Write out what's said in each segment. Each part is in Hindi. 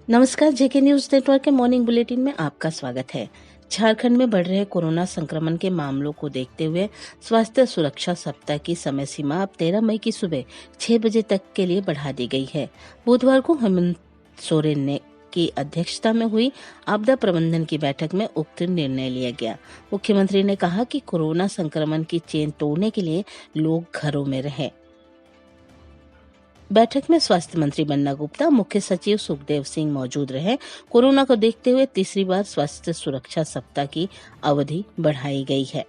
नमस्कार, जेके न्यूज नेटवर्क के मॉर्निंग बुलेटिन में आपका स्वागत है। झारखंड में बढ़ रहे कोरोना संक्रमण के मामलों को देखते हुए स्वास्थ्य सुरक्षा सप्ताह की समय सीमा अब 13 मई की सुबह 6 बजे तक के लिए बढ़ा दी गई है। बुधवार को हेमंत सोरेन ने की अध्यक्षता में हुई आपदा प्रबंधन की बैठक में उक्त निर्णय लिया गया। मुख्यमंत्री ने कहा कि कोरोना संक्रमण की चेन तोड़ने के लिए लोग घरों में रहें। बैठक में स्वास्थ्य मंत्री बन्ना गुप्ता, मुख्य सचिव सुखदेव सिंह मौजूद रहे। कोरोना को देखते हुए तीसरी बार स्वास्थ्य सुरक्षा सप्ताह की अवधि बढ़ाई गई है।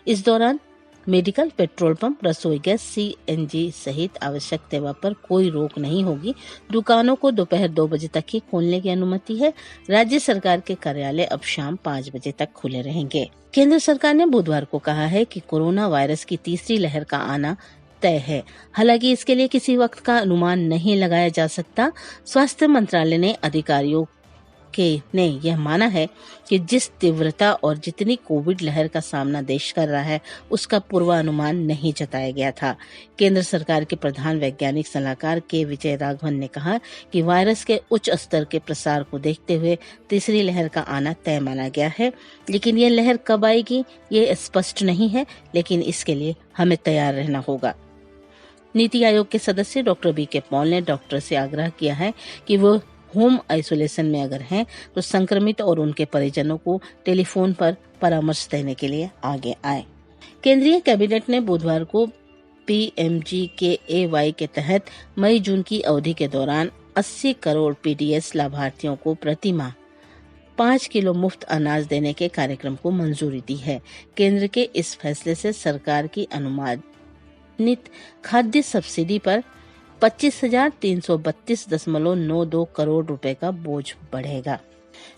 इस दौरान मेडिकल, पेट्रोल पंप, रसोई गैस, सीएनजी सहित आवश्यक सेवा पर कोई रोक नहीं होगी। दुकानों को दोपहर 2 बजे तक ही खोलने की अनुमति है। राज्य सरकार के कार्यालय अब शाम 5 बजे तक खुले रहेंगे। केंद्र सरकार ने बुधवार को कहा है कि कोरोना वायरस की तीसरी लहर का आना तय है। हालांकि इसके लिए किसी वक्त का अनुमान नहीं लगाया जा सकता। स्वास्थ्य मंत्रालय ने अधिकारियों ने यह माना है कि जिस तीव्रता और जितनी कोविड लहर का सामना देश कर रहा है, उसका पूर्वानुमान नहीं जताया गया था। केंद्र सरकार के प्रधान वैज्ञानिक सलाहकार के विजय राघवन ने कहा कि वायरस के उच्च स्तर के प्रसार को देखते हुए तीसरी लहर का आना तय माना गया है, लेकिन यह लहर कब आएगी ये स्पष्ट नहीं है, लेकिन इसके लिए हमें तैयार रहना होगा। नीति आयोग के सदस्य डॉक्टर बी के पॉल ने डॉक्टर से आग्रह किया है कि वो होम आइसोलेशन में अगर हैं तो संक्रमित और उनके परिजनों को टेलीफोन पर परामर्श देने के लिए आगे आए। केंद्रीय कैबिनेट ने बुधवार को PMGKAY के तहत मई जून की अवधि के दौरान 80 करोड़ PDS लाभार्थियों को प्रति माह 5 किलो मुफ्त अनाज देने के कार्यक्रम को मंजूरी दी है। केंद्र के इस फैसले से सरकार की अनुमानित खाद्य सब्सिडी पर 25,332.92 करोड़ रुपए का बोझ बढ़ेगा।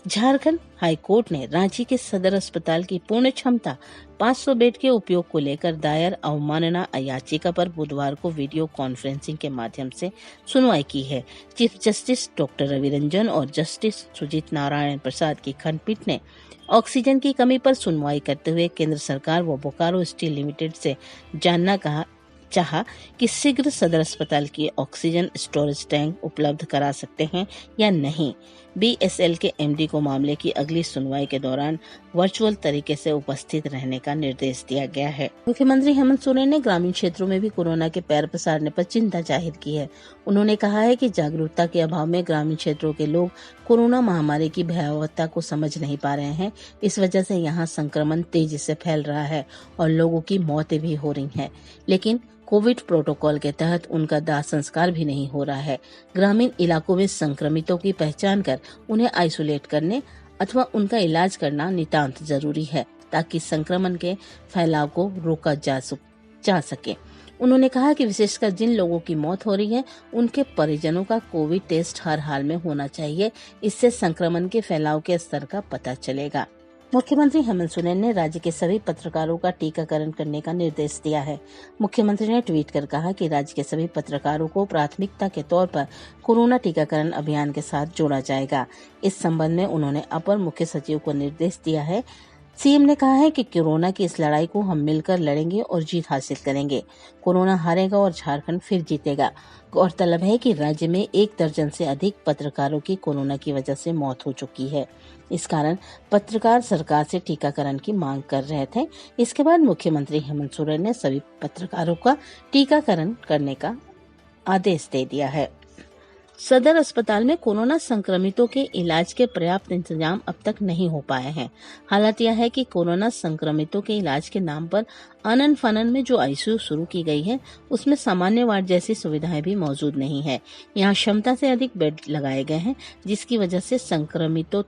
झारखंड हाई कोर्ट ने रांची के सदर अस्पताल की पूर्ण क्षमता 500 बेड के उपयोग को लेकर दायर अवमानना याचिका पर बुधवार को वीडियो कॉन्फ्रेंसिंग के माध्यम से सुनवाई की है। Chief justice doctor Ravi Ranjan और जस्टिस सुजीत नारायण प्रसाद की खंडपीठ ने ऑक्सीजन की कमी पर सुनवाई करते हुए केंद्र सरकार व बोकारो स्टील लिमिटेड से जानना चाहा कि शीघ्र सदर अस्पताल की ऑक्सीजन स्टोरेज टैंक उपलब्ध करा सकते हैं या नहीं। BSL के MD को मामले की अगली सुनवाई के दौरान वर्चुअल तरीके से उपस्थित रहने का निर्देश दिया गया है। मुख्यमंत्री हेमंत सोरेन ने ग्रामीण क्षेत्रों में भी कोरोना के पैर पसारने पर चिंता जाहिर की है। उन्होंने कहा है कि जागरूकता के अभाव में ग्रामीण क्षेत्रों के लोग कोरोना महामारी की भयावहता को समझ नहीं पा रहे हैं। इस वजह से यहाँ संक्रमण तेजी से फैल रहा है और लोगों की मौतें भी हो रही हैं। लेकिन कोविड प्रोटोकॉल के तहत उनका दाह संस्कार भी नहीं हो रहा है। ग्रामीण इलाकों में संक्रमितों की पहचान कर उन्हें आइसोलेट करने अथवा उनका इलाज करना नितांत जरूरी है, ताकि संक्रमण के फैलाव को रोका जा सके। उन्होंने कहा कि विशेषकर जिन लोगों की मौत हो रही है, उनके परिजनों का कोविड टेस्ट हर हाल में होना चाहिए। इससे संक्रमण के फैलाव के स्तर का पता चलेगा। मुख्यमंत्री हेमंत सोरेन ने राज्य के सभी पत्रकारों का टीकाकरण करने का निर्देश दिया है। मुख्यमंत्री ने ट्वीट कर कहा कि राज्य के सभी पत्रकारों को प्राथमिकता के तौर पर कोरोना टीकाकरण अभियान के साथ जोड़ा जाएगा। इस संबंध में उन्होंने अपर मुख्य सचिव को निर्देश दिया है। सीएम ने कहा है कि कोरोना की इस लड़ाई को हम मिलकर लड़ेंगे और जीत हासिल करेंगे। कोरोना हारेगा और झारखंड फिर जीतेगा। गौरतलब है कि राज्य में 1 दर्जन से अधिक पत्रकारों की कोरोना की वजह से मौत हो चुकी है। इस कारण पत्रकार सरकार से टीकाकरण की मांग कर रहे थे। इसके बाद मुख्यमंत्री हेमंत सोरेन ने सभी पत्रकारों का टीकाकरण करने का आदेश दे दिया है। सदर अस्पताल में कोरोना संक्रमितों के इलाज के पर्याप्त इंतजाम अब तक नहीं हो पाए हैं। हालात यह है कि कोरोना संक्रमितों के इलाज के नाम पर आनन फानन में जो ICU शुरू की गई है, उसमें सामान्य वार्ड जैसी सुविधाएं भी मौजूद नहीं है। यहाँ क्षमता से अधिक बेड लगाए गए हैं, जिसकी वजह से संक्रमितों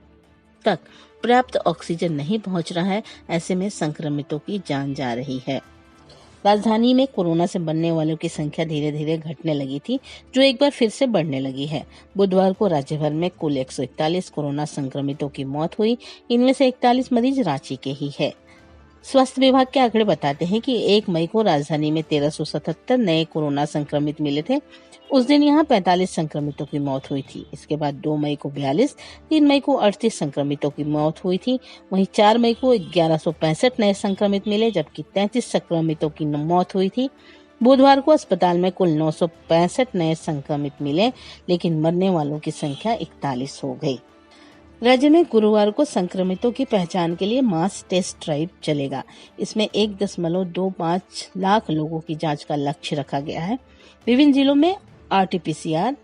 तक पर्याप्त ऑक्सीजन नहीं पहुंच रहा है। ऐसे में संक्रमितों की जान जा रही है। राजधानी में कोरोना से मरने वालों की संख्या धीरे धीरे घटने लगी थी, जो एक बार फिर से बढ़ने लगी है। बुधवार को राज्य भर में कुल 141 कोरोना संक्रमितों की मौत हुई। इनमें से 41 मरीज रांची के ही है। स्वास्थ्य विभाग के आंकड़े बताते हैं कि 1 मई को राजधानी में 1377 नए कोरोना संक्रमित मिले थे। उस दिन यहाँ 45 संक्रमितों की मौत हुई थी। इसके बाद 2 मई को 42, 3 मई को 38 संक्रमितों की मौत हुई थी। वहीं 4 मई को 1165 नए संक्रमित मिले, जबकि 33 संक्रमितों की मौत हुई थी। बुधवार को अस्पताल में कुल 965 नए संक्रमित मिले, लेकिन मरने वालों की संख्या 41 हो गई। राज्य में गुरुवार को संक्रमितों की पहचान के लिए मास टेस्ट ड्राइव चलेगा। इसमें 1.25 लाख लोगों की जांच का लक्ष्य रखा गया है। विभिन्न जिलों में RT-PCR,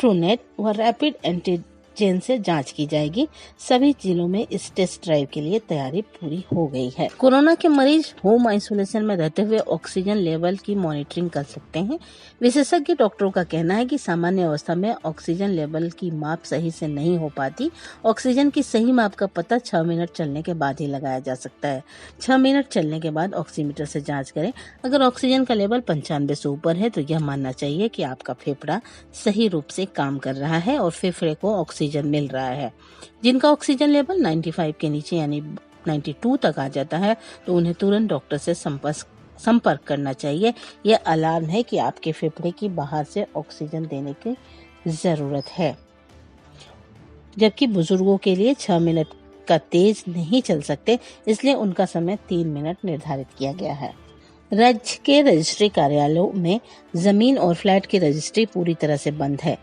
ट्रूनेट व रैपिड एंटीजन से जांच की जाएगी। सभी जिलों में इस टेस्ट ड्राइव के लिए तैयारी पूरी हो गई है। कोरोना के मरीज होम आइसोलेशन में रहते हुए ऑक्सीजन लेवल की मॉनिटरिंग कर सकते हैं। विशेषज्ञ डॉक्टरों का कहना है कि सामान्य अवस्था में ऑक्सीजन लेवल की माप सही से नहीं हो पाती। ऑक्सीजन की सही माप का पता 6 मिनट चलने के बाद ही लगाया जा सकता है। 6 मिनट चलने के बाद ऑक्सीमीटर से जांच करें। अगर ऑक्सीजन का लेवल 95 से ऊपर है तो यह मानना चाहिए कि आपका फेफड़ा सही रूप से काम कर रहा है और फेफड़े को ऑक्सीजन मिल रहा है। जिनका ऑक्सीजन लेवल 95 के नीचे यानी 92 तक आ जाता है तो उन्हें तुरंत डॉक्टर से संपर्क करना चाहिए। यह अलार्म है कि आपके फेफड़े की बाहर से ऑक्सीजन देने की जरूरत है। जबकि बुजुर्गों के लिए 6 मिनट का तेज नहीं चल सकते, इसलिए उनका समय 3 मिनट निर्धारित किया गया है। राज्य के रजिस्ट्री कार्यालयों में जमीन और फ्लैट की रजिस्ट्री पूरी तरह से बंद है।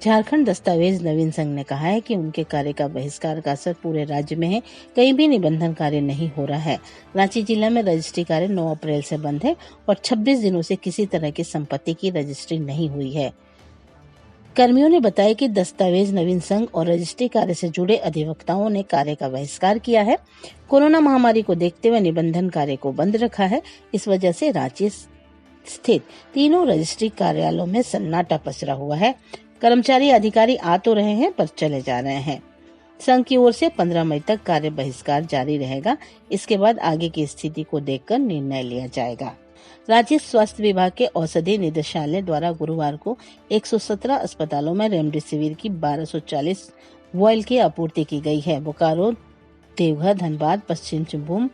झारखंड दस्तावेज नवीन संघ ने कहा है कि उनके कार्य का बहिष्कार का असर पूरे राज्य में है। कहीं भी निबंधन कार्य नहीं हो रहा है। रांची जिला में रजिस्ट्री कार्य 9 अप्रैल से बंद है और 26 दिनों से किसी तरह की संपत्ति की रजिस्ट्री नहीं हुई है। कर्मियों ने बताया कि दस्तावेज नवीन संघ और रजिस्ट्री कार्य से जुड़े अधिवक्ताओं ने कार्य का बहिष्कार किया है। कोरोना महामारी को देखते हुए निबंधन कार्य को बंद रखा है। इस वजह से रांची स्थित तीनों रजिस्ट्री कार्यालयों में सन्नाटा पसरा हुआ है। कर्मचारी अधिकारी आ तो रहे हैं पर चले जा रहे हैं। संघ की ओर से 15 मई तक कार्य बहिष्कार जारी रहेगा। इसके बाद आगे की स्थिति को देखकर निर्णय लिया जाएगा। राज्य स्वास्थ्य विभाग के औषधि निदेशालय द्वारा गुरुवार को 117 अस्पतालों में रेमडेसिविर की 1240 वॉयल की आपूर्ति की गई है। बोकारो, देवघर, धनबाद, पश्चिम सिंहभूम,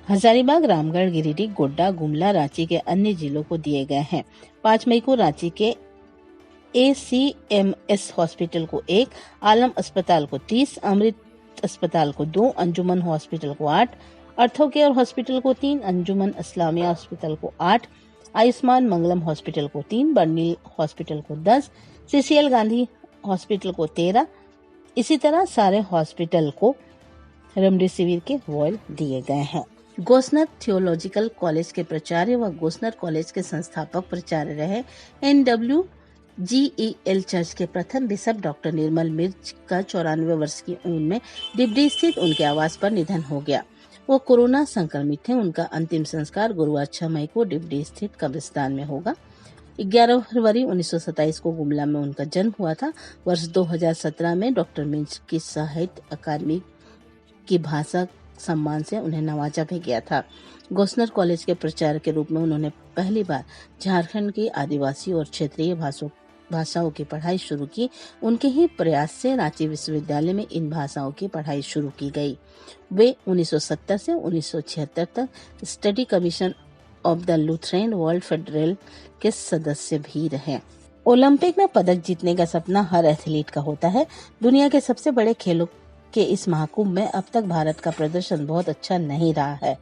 हजारीबाग, रामगढ़, गिरिडीह, गोड्डा, गुमला, रांची के अन्य जिलों को दिए गए हैं। 5 मई को रांची के ACMS हॉस्पिटल को 1, आलम अस्पताल को 30, अमृत अस्पताल को 2, अंजुमन हॉस्पिटल को 8, अर्थो केयर हॉस्पिटल को 3, अंजुमन इस्लामिया हॉस्पिटल को 8, आयुष्मान मंगलम हॉस्पिटल को 3, बर्निल हॉस्पिटल को 10, CCL गांधी हॉस्पिटल को 13। इसी तरह सारे हॉस्पिटल को रेमडेसिविर के वॉयल दिए गए हैं। गोस्नर थियोलॉजिकल कॉलेज के प्राचार्य व गोस्नर कॉलेज के संस्थापक प्राचार्य रहे NWGEL चर्च के प्रथम बिशप डॉक्टर निर्मल मिर्च का 94 वर्ष की उम्र में डिबडी स्थित उनके आवास पर निधन हो गया। वो कोरोना संक्रमित थे। उनका अंतिम संस्कार गुरुवार 6 मई को डिबडी स्थित कब्रिस्तान में होगा। 11 फरवरी 1927 को गुमला में उनका जन्म हुआ था। वर्ष 2017 में डॉक्टर मिर्च की साहित्य अकादमी की भाषा सम्मान से उन्हें नवाजा भी गया था। गोस्नर कॉलेज के प्राचार्य के रूप में उन्होंने पहली बार झारखंड की आदिवासी और क्षेत्रीय भाषाओं की पढ़ाई शुरू की। उनके ही प्रयास से रांची विश्वविद्यालय में इन भाषाओं की पढ़ाई शुरू की गई। वे 1970 से 1976 तक study commission of the Lutheran world federal के सदस्य भी रहे। ओलंपिक में पदक जीतने का सपना हर एथलीट का होता है। दुनिया के सबसे बड़े खेलों के इस महाकुंभ में अब तक भारत का प्रदर्शन बहुत अच्छा नहीं रहा है।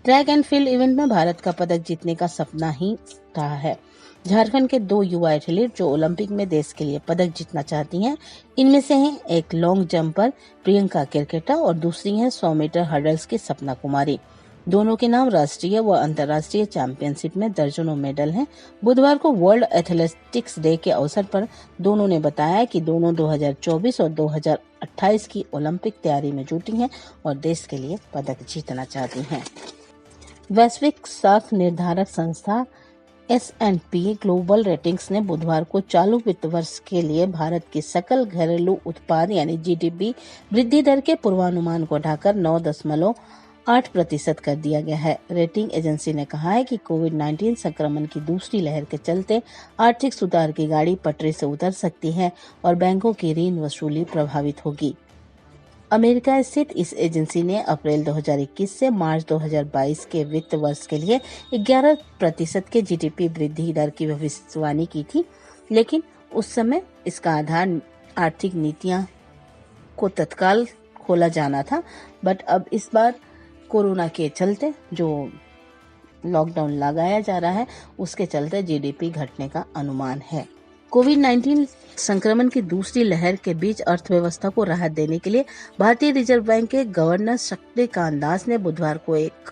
ट्रैक एंड फील्ड इवेंट में भारत का पदक जीतने का सपना ही रहा है। झारखंड के 2 युवा एथलीट जो ओलंपिक में देश के लिए पदक जीतना चाहती हैं, इनमें से हैं एक लॉन्ग जंपर प्रियंका केरकेटा और दूसरी है 100 मीटर हर्डल्स की सपना कुमारी। दोनों के नाम राष्ट्रीय व अंतर्राष्ट्रीय चैंपियनशिप में दर्जनों मेडल हैं। बुधवार को वर्ल्ड एथलेटिक्स डे के अवसर पर दोनों ने बताया कि दोनों 2024 और 2028 की ओलंपिक तैयारी में जुटी हैं और देश के लिए पदक जीतना चाहती हैं। वैश्विक साख निर्धारक संस्था S&P ग्लोबल रेटिंग्स ने बुधवार को चालू वित्त वर्ष के लिए भारत की सकल घरेलू उत्पाद यानी GDP वृद्धि दर के पूर्वानुमान को ढाकर 9.8% कर दिया गया है। रेटिंग एजेंसी ने कहा है कि कोविड-19 संक्रमण की दूसरी लहर के चलते आर्थिक सुधार की गाड़ी पटरी से उतर सकती है और बैंकों की ऋण वसूली प्रभावित होगी। अमेरिका स्थित इस एजेंसी ने अप्रैल 2021 से मार्च 2022 के वित्त वर्ष के लिए 11% के GDP वृद्धि दर की भविष्यवाणी की थी, लेकिन उस समय इसका आधार आर्थिक नीतियां को तत्काल खोला जाना था। बट अब इस बार कोरोना के चलते जो लॉकडाउन लगाया जा रहा है, उसके चलते जीडीपी घटने का अनुमान है। कोविड-19 संक्रमण की दूसरी लहर के बीच अर्थव्यवस्था को राहत देने के लिए भारतीय रिजर्व बैंक के गवर्नर शक्तिकांत दास ने बुधवार को एक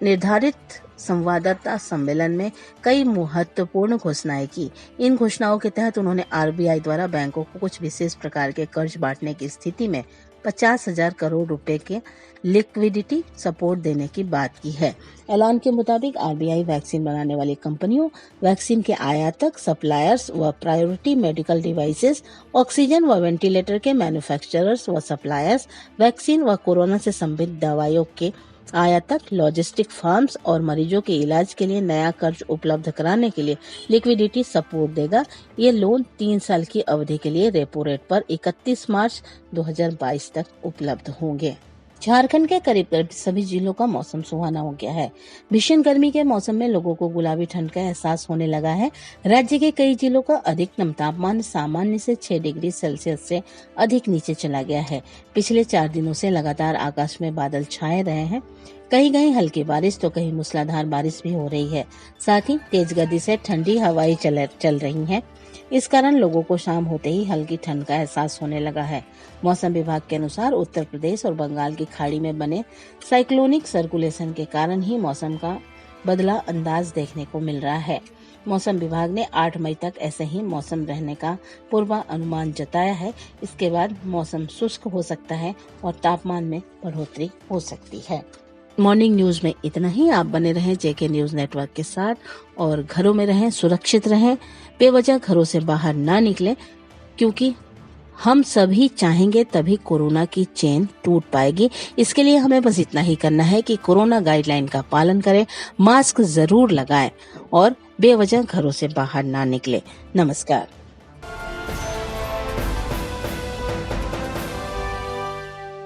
निर्धारित संवाददाता सम्मेलन में कई महत्वपूर्ण घोषणाएं की। इन घोषणाओं के तहत उन्होंने आरबीआई द्वारा बैंकों को कुछ विशेष प्रकार के कर्ज बांटने की स्थिति में 50,000 करोड़ रुपए के लिक्विडिटी सपोर्ट देने की बात की है। ऐलान के मुताबिक आरबीआई वैक्सीन बनाने वाली कंपनियों, वैक्सीन के आयातक, सप्लायर्स व प्रायोरिटी मेडिकल डिवाइसेस, ऑक्सीजन व वेंटिलेटर के मैन्युफैक्चरर्स व सप्लायर्स, वैक्सीन व कोरोना से संबंधित दवाइयों के आयातक, लॉजिस्टिक फर्म्स और मरीजों के इलाज के लिए नया कर्ज उपलब्ध कराने के लिए लिक्विडिटी सपोर्ट देगा। ये लोन 3 साल की अवधि के लिए रेपो रेट पर 31 मार्च 2022 तक उपलब्ध होंगे। झारखंड के करीब सभी जिलों का मौसम सुहाना हो गया है। भीषण गर्मी के मौसम में लोगों को गुलाबी ठंड का एहसास होने लगा है। राज्य के कई जिलों का अधिकतम तापमान सामान्य से 6 डिग्री सेल्सियस से अधिक नीचे चला गया है। पिछले 4 दिनों से लगातार आकाश में बादल छाए रहे हैं। कहीं कहीं हल्की बारिश तो कहीं मूसलाधार बारिश भी हो रही है। साथ ही तेज गति से ठंडी हवाएं चल रही हैं। इस कारण लोगों को शाम होते ही हल्की ठंड का एहसास होने लगा है। मौसम विभाग के अनुसार उत्तर प्रदेश और बंगाल की खाड़ी में बने साइक्लोनिक सर्कुलेशन के कारण ही मौसम का बदला अंदाज देखने को मिल रहा है। मौसम विभाग ने 8 मई तक ऐसे ही मौसम रहने का पूर्वानुमान जताया है। इसके बाद मौसम शुष्क हो सकता है और तापमान में बढ़ोतरी हो सकती है। मॉर्निंग न्यूज में इतना ही। आप बने रहें जेके न्यूज नेटवर्क के साथ और घरों में रहें, सुरक्षित रहें, बेवजह घरों से बाहर ना निकलें, क्योंकि हम सभी चाहेंगे तभी कोरोना की चेन टूट पाएगी। इसके लिए हमें बस इतना ही करना है कि कोरोना गाइडलाइन का पालन करें, मास्क जरूर लगाएं और बेवजह घरों से बाहर ना निकलें। नमस्कार।